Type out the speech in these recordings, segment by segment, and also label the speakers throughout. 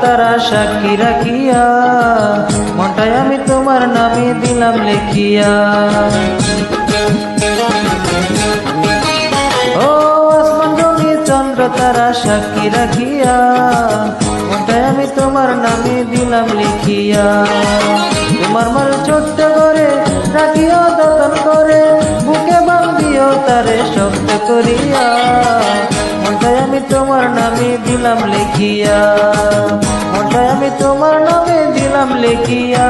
Speaker 1: তারা সাক্ষী রাখিয়া, মনটাই আমি তোমার নামে দিলাম লিখিয়া। ও আসমান জমি চন্দ্র তারা সাক্ষী রাখিয়া, মনটাই আমি তোমার নামে দিলাম লিখিয়া। তোমার মার ছোট্ট করে রাখিও যতন করে, বুকে বান্ধিও তারে শক্ত করিয়া, মনটাই আমি তোমার নামে দিলাম লিখিয়া, মনটাই আমি তোমার নামে দিলাম লিখিয়া।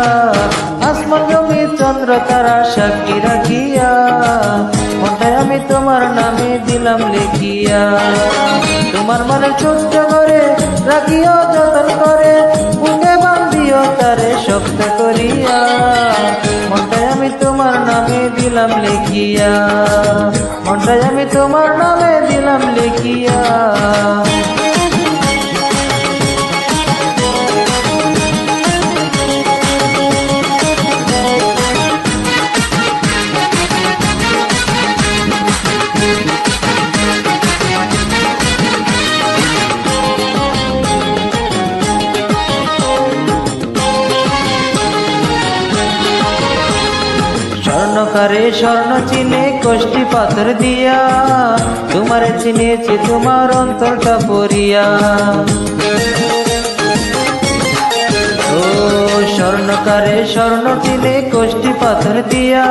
Speaker 1: আসমান জমি চন্দ্র তারা সাক্ষী রাখিয়া, মনটাই আমি তোমার নামে দিলাম লিখিয়া। তোমার মানে ছোট্ট করে রাখিও যতন করে, বুকে বান্ধিও তারে শক্ত করিয়া, মনটাই আমি তোমার নামে দিলাম লিখিয়া, মনটাই আমি তোমার নামে দিলাম লিখিয়া। স্বর্ণকারে স্বর্ণ চিনে কষ্টি পাথর দিয়া, তোমারে চিনেছি তোমার অন্তরটা পড়িয়া। ও স্বর্ণকারে স্বর্ণ চিনে কষ্টি পাথর দিয়া,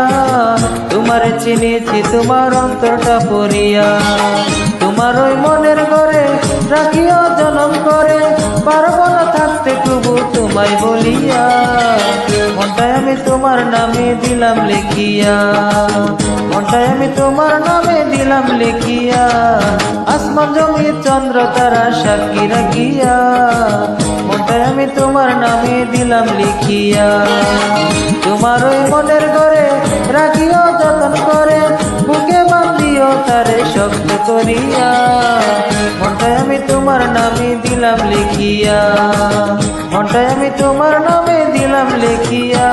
Speaker 1: তোমারে চিনেছি তোমার অন্তরটা পড়িয়া। তোমার ওই মনের ঘরে রাখিও জনম করে, পারবো না থাকতে তবু তোমায় বলিয়া, মনটাই আমি তোমার নামে দিলাম লিখিয়া, মনটাই আমি তোমার নামে দিলাম লিখিয়া। আসমান জমি চন্দ্র তারা সাক্ষী রাখিয়া, মনটাই আমি তোমার নামে দিলাম লিখিয়া। তোমার ওই মনের ঘরে রাখিও যতন করে, বুকে বান্ধিও তারে শক্ত করিয়া, মনটাই আমি তোমার নামে দিলাম লিখিয়া, মনটাই আমি তোমার নামে দিলাম লিখিয়া।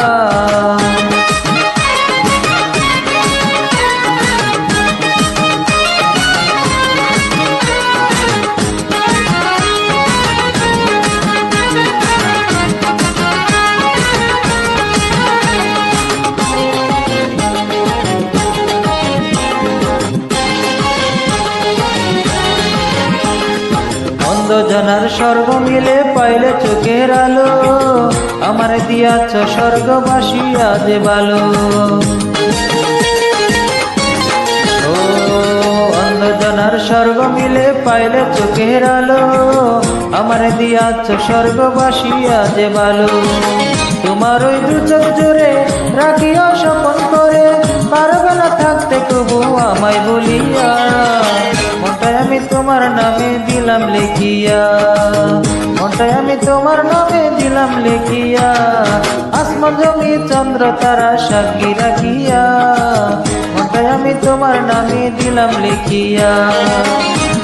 Speaker 1: জনার স্বর্গ মিলে পাইলে চোখের আলো, আমার দিয়াছ স্বর্গবাসী আজ ভালো। ও অন্ধজনার স্বর্গ মিলে পাইলে চোখের আলো, আমার দিয়াছ স্বর্গবাসী আজ ভালো। তোমার ওই দু চোখ জুড়ে রাখিও স্বপন করে, পারবে না থাকতে তবু আমায় বলিয়া, মনটাই আমি তোমার নামে দিলাম লিখিয়া, মনটাই আমি তোমার নামে দিলাম লিখিয়া। আসমান জমি চন্দ্র তারা সাক্ষী রাখিয়া, মনটাই আমি তোমার নামে দিলাম লিখিয়া।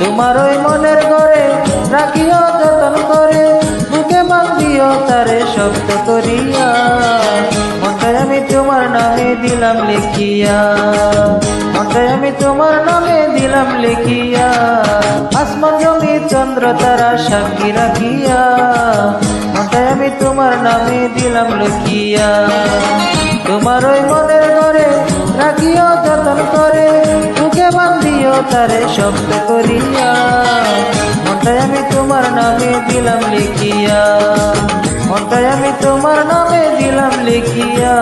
Speaker 1: তোমার ওই মনের ঘরে রাখিও যতন করে, বুকে বান্ধিও তারে শক্ত করিয়া, মনটাই আমি তোমার নামে দিলাম লিখিয়া, মনটাই আমি তোমার নামে দিলাম লিখিয়া। আসমান জমি চন্দ্র তারা সাক্ষী রাখিয়া, মনটাই আমি তোমার নামে দিলাম লিখিয়া। তোমার ওই মনের ঘরে রাখিও যতন করে, বুকে বান্ধিও তারে শক্ত করিয়া, মনটাই আমি তোমার নামে দিলাম লিখিয়া, মনটাই আমি তোমার নামে দিলাম লিখিয়া।